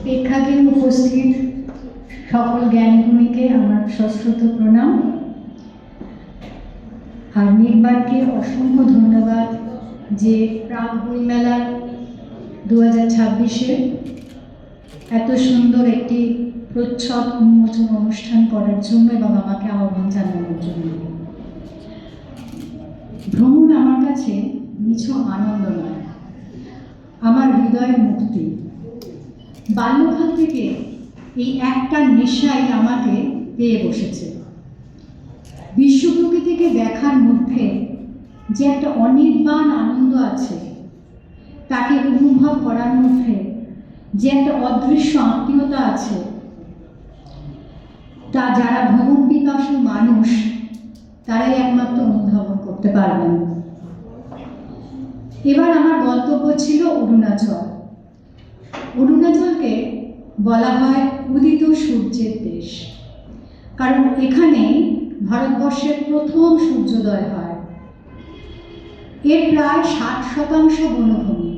প্রেক্ষাগৃহে উপস্থিত সকল জ্ঞানীগুণীকে আমার সশ্রুত প্রণাম। আর নির্বাণকে অসংখ্য ধন্যবাদ যে প্রাক বইমেলা 2026-এ এত সুন্দর একটি প্রচ্ছদ উন্মোচন অনুষ্ঠান করার জন্য এবং আমাকে আহ্বান জানানোর জন্য। ভ্রমণ আমার কাছে নিছক আনন্দ নয়, আমার হৃদয়ের মুক্তি। বাল্যকাল থেকে এই একটা নেশাই আমাকে পেয়ে বসেছে। বিশ্ব প্রকৃতিকে দেখার মধ্যে যে একটা অনির্বাণ আনন্দ আছে, তাকে অনুভব করার মধ্যে যে একটা অদৃশ্য আত্মীয়তা আছে, তা যারা ভ্রমণ পিপাসু মানুষ তারাই একমাত্র অনুধাবন করতে পারবেন। এবার আমার গন্তব্য ছিল অরুণাচল। অরুণাচলকে বলা হয় উদিত সূর্যের দেশ, কারণ এখানেই ভারতবর্ষের প্রথম সূর্যোদয় হয়। এর প্রায় 60% বনভূমি।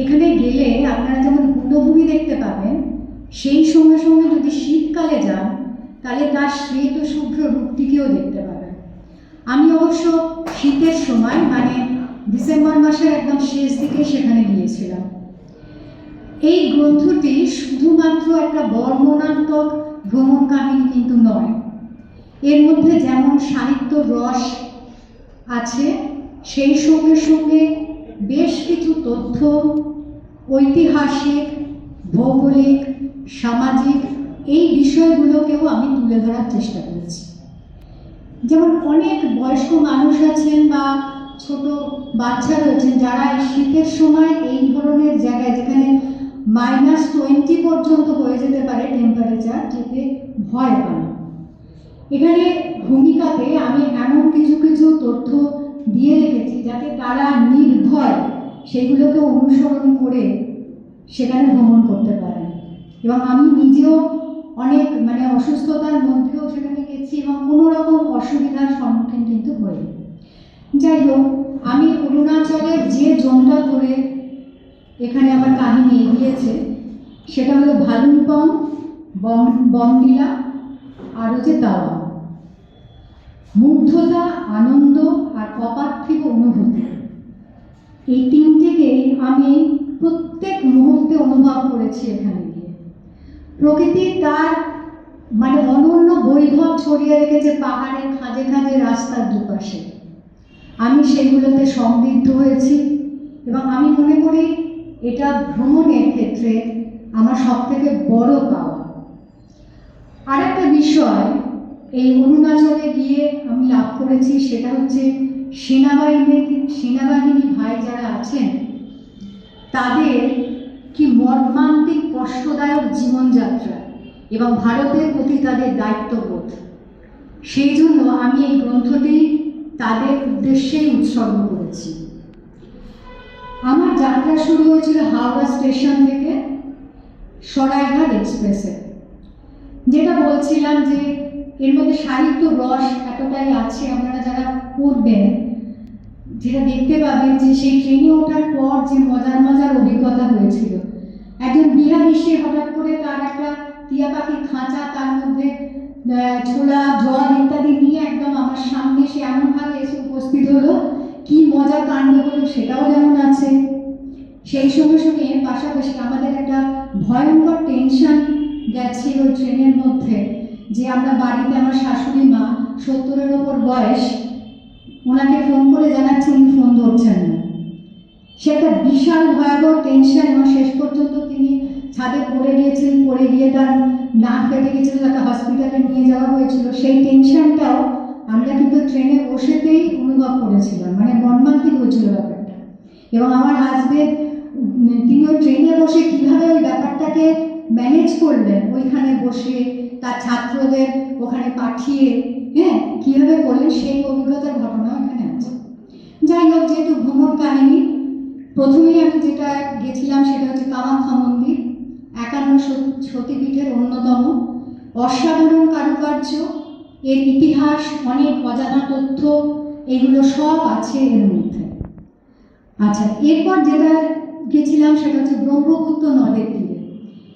এখানে গেলে আপনারা যেমন বনভূমি দেখতে পাবেন, সেই সঙ্গে সঙ্গে যদি শীতকালে যান তাহলে তার শ্বেত শুভ্র রূপটিকেও দেখতে পাবেন। আমি অবশ্য শীতের সময় মানে ডিসেম্বর মাসের একদম শেষ দিকে সেখানে গিয়েছিলাম। এই গ্রন্থটি শুধুমাত্র একটা বর্ণনাত্মক ভ্রমণ কাহিনী কিন্তু নয়। এর মধ্যে যেমন সাহিত্য রস আছে, সেই সঙ্গে সঙ্গে বেশ কিছু তথ্য ঐতিহাসিক, ভৌগোলিক, সামাজিক এই বিষয়গুলোকেও আমি তুলে ধরার চেষ্টা করেছি। যেমন অনেক বয়স্ক মানুষ আছেন বা ছোট বাচ্চা রয়েছেন যারা শীতের সময় এই ধরনের জায়গায়, যেখানে -20 পর্যন্ত হয়ে যেতে পারে টেম্পারেচার, যেতে ভয় পান। এখানে ভূমিকাতে আমি এমন কিছু কিছু তথ্য দিয়ে রেখেছি যাতে তারা নির্ভয় সেগুলোকে অনুসরণ করে সেখানে ভ্রমণ করতে পারেন। এবং আমি নিজেও অনেক অসুস্থতার মধ্যেও সেখানে গেছি এবং কোনো রকম অসুবিধার সম্মুখীন কিন্তু হইনি। যাই হোক, আমি অরুণাচলের যে জোনটা ধরে এখানে আমার কাহিনী এগিয়েছে সেটা হলো ভালুকপং, বমডিলা আর হচ্ছে তাওয়াং। মুগ্ধতা, আনন্দ আর অপার্থিব অনুভূতি, এই তিনটিকেই আমি প্রত্যেক মুহূর্তে অনুভব করেছি এখানে গিয়ে। প্রকৃতি তার অনন্য বৈভব ছড়িয়ে রেখেছে পাহাড়ের খাঁজে খাঁজে রাস্তার দুপাশে। আমি সেগুলোতে সমৃদ্ধ হয়েছি এবং আমি মনে করি এটা ভ্রমণের ক্ষেত্রে আমার সবথেকে বড় পাওয়া। আরেকটা বিষয় এই অরুণাচলে গিয়ে আমি লাভ করেছি, সেটা হচ্ছে সেনাবাহিনী ভাই যারা আছেন তাদের কি মর্মান্তিক কষ্টদায়ক জীবনযাত্রা এবং ভারতের প্রতি তাদের দায়িত্ববোধ। সেই জন্য আমি এই গ্রন্থটি তাদের উদ্দেশ্যেই উৎসর্গ করেছি। আমার যাত্রা শুরু হয়েছিল হাওড়া স্টেশন থেকে সরাইঘাট এক্সপ্রেসে। যেটা বলছিলাম যে এর মধ্যে সাহিত্য রস এতটাই আছে, আপনারা যারা পড়বেন যেটা দেখতে পাবেন যে সেই ট্রেনে ওঠার পর যে মজার মজার অভিজ্ঞতা হয়েছিল। একজন বিহারি সে হঠাৎ করে তার একটা টিয়া পাখির খাঁচা, তার মধ্যে ছোলা জল ইত্যাদি নিয়ে একদম আমার সামনে সে এমনভাবে এসে উপস্থিত হলো, কি মজার কাণ্ড হলো সেটাও যেমন আছে। সেই সঙ্গে সঙ্গে এর পাশাপাশি আমাদের একটা ভয়ঙ্কর টেনশন গেছে ওই ট্রেনের মধ্যে, যে আমরা বাড়িতে আমার শাশুড়ি মা 70-এর ওপর বয়স, ওনাকে ফোন করে জানাচ্ছি উনি ফোন ধরছেন না। সে একটা বিশাল ভয়াবহ টেনশন এবং শেষ পর্যন্ত তিনি ছাদে পড়ে গিয়েছিলেন, পড়ে গিয়ে তার নাক কেটে গেছিল, তাকে হসপিটালে নিয়ে যাওয়া হয়েছিল। সেই টেনশনটাও আমরা কিন্তু ট্রেনে বসেতেই অনুভব করেছিলাম, মর্মান্তিক হয়েছিল ব্যাপারটা। এবং আমার হাজবেন্ড তিনি ওই ট্রেনে বসে কীভাবে ওই ব্যাপারটাকে ম্যানেজ করলেন, ওইখানে বসে তার ছাত্রদের ওখানে পাঠিয়ে কীভাবে করলেন, সেই অভিজ্ঞতার ঘটনা এখানে আছে। যাই হোক, যেহেতু ভ্রমণ কাহিনী, প্রথমেই আমি যেটা গেছিলাম সেটা হচ্ছে কামাখ্যা মন্দির, 51 সতীপীঠের অন্যতম। অসাধারণ কারুকার্য, এর ইতিহাস, অনেক অজানা তথ্য, এগুলো সব আছে এর মধ্যে। আচ্ছা, এরপর যেটা গেছিলাম সেটা হচ্ছে ব্রহ্মপুত্র নদের তীরে।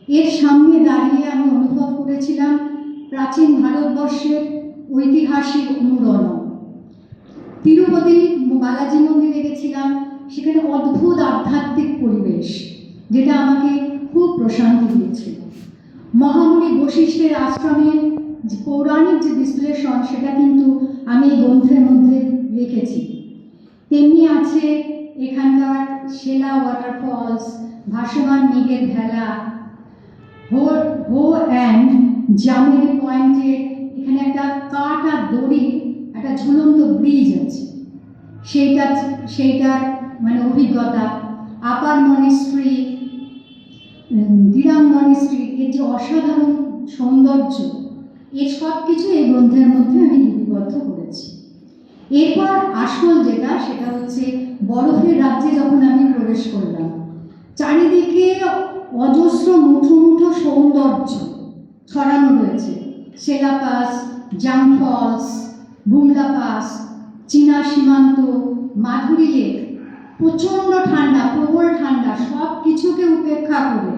এর সামনে দাঁড়িয়ে আমি অনুভব করেছিলাম প্রাচীন ভারতবর্ষের ঐতিহাসিক অনুরণন। তিরুপতি বালাজি মন্দিরে গেছিলাম, সেখানে অদ্ভুত আধ্যাত্মিক পরিবেশ, যেটা আমাকে খুব প্রশান্তি দিয়েছিল। মহামুনি বশিষ্ঠের আশ্রমের যে পৌরাণিক যে বিশ্লেষণ, সেটা কিন্তু আমি এই গ্রন্থের মধ্যে রেখেছি। তেমনি আছে এখানকার শেলা ওয়াটারফলস, ভাসমান মেঘের ভেলা, হো অ্যান্ড জামুরি পয়েন্টে এখানে একটা কাঠ আর দড়ি, একটা ঝুলন্ত ব্রিজ আছে, সেইটার মানে অভিজ্ঞতা। আপার মনেস্ট্রি, দিরাং মনেস্ট্রি, এর যে অসাধারণ সৌন্দর্য, এই সব কিছু এই গ্রন্থের মধ্যে আমি লিপিবদ্ধ করেছি। এরপর আসল যেটা, সেটা হচ্ছে বরফের রাজ্যে যখন আমি প্রবেশ করলাম, চারিদিকে অজস্র মুঠো মুঠো সৌন্দর্য ছড়ানো রয়েছে। শেলা পাস, জাং ফলস, বুমলা পাস, চীনা সীমান্ত, মাধুরী লেক, প্রচণ্ড ঠান্ডা, প্রবল ঠান্ডা, সব কিছুকে উপেক্ষা করে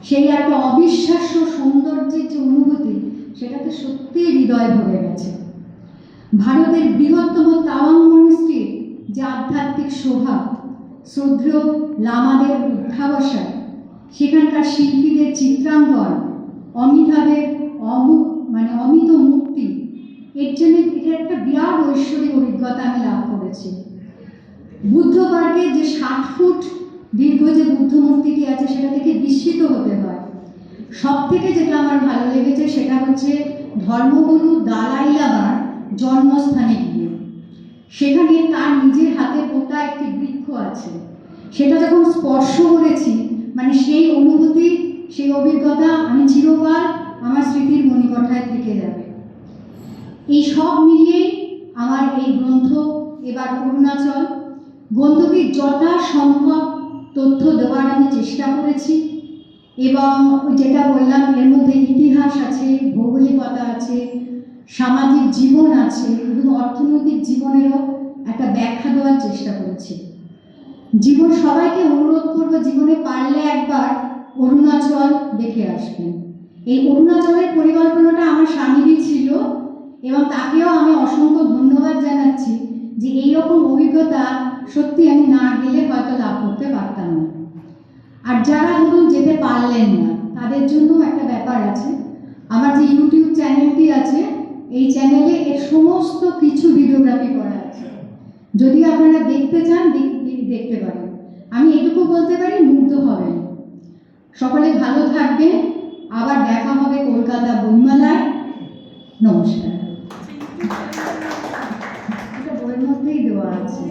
সেই একটা অবিশ্বাস্য সৌন্দর্যের যে অনুভূতি, সেটাতে সত্যিই হৃদয় ভরে গেছে। ভারতের বৃহত্তম তাওয়াং মনেস্ট্রির যে আধ্যাত্মিক শোভা, শ্রদ্ধেয় লামাদের অধ্যাবসায়, সেখানকার শিল্পীদের চিত্রাঙ্কন, অমিতাভের অমিত মুক্তি, এর জন্য এটা একটা বিরাট ঐশ্বরিক অভিজ্ঞতা আমি লাভ করেছি। বুদ্ধ পার্কের যে 60 ফুট দীর্ঘ যে বুদ্ধ মূর্তিটি আছে, সেটা থেকে বিস্মিত হতে হয়। সব থেকে যেটা আমার ভালো লেগেছে, সেটা হচ্ছে ধর্মগুরু দালাই লামার জন্মস্থানে গিয়ে, সেখানে তার নিজের হাতে পোতা একটি বৃক্ষ আছে, সেটা যখন স্পর্শ করেছি, মানে সেই অনুভূতি, সেই অভিজ্ঞতা আমি চিরকাল আমার স্মৃতির মণিকঠায় থেকে যাবে। এই সব মিলিয়েই আমার এই গ্রন্থ। এবার অরুণাচল গ্রন্থটির যথাসম্ভব তথ্য দেওয়ার আমি চেষ্টা করেছি, এবং যেটা বললাম, এর মধ্যে ইতিহাস আছে, ভৌগোলিকতা আছে, সামাজিক জীবন আছে, এবং অর্থনৈতিক জীবনেরও একটা ব্যাখ্যা দেওয়ার চেষ্টা করেছি। সবাইকে অনুরোধ করবো, জীবনে পারলে একবার অরুণাচল দেখে আসবেন। এই অরুণাচলের পরিকল্পনাটা আমার স্বামীরই ছিল, এবং তাকেও আমি অসংখ্য ধন্যবাদ জানাচ্ছি যে এইরকম অভিজ্ঞতা সত্যি আমি না গেলে হয়তো লাভ করতে পারতাম না। আর যারা ধরুন যেতে পারলেন না, তাদের জন্য একটা ব্যাপার আছে। আমার যে ইউটিউব চ্যানেলটি আছে, এই চ্যানেলে এর সমস্ত কিছু ভিডিওগ্রাফি করা আছে, যদি আপনারা দেখতে চান দেখতে পারেন। আমি এটুকু বলতে পারি, মুগ্ধ হবেন। সকলে ভালো থাকবেন, আবার দেখা হবে কলকাতা বইমেলায়। নমস্কার। এটা বইয়ের মধ্যেই দেওয়া আছে।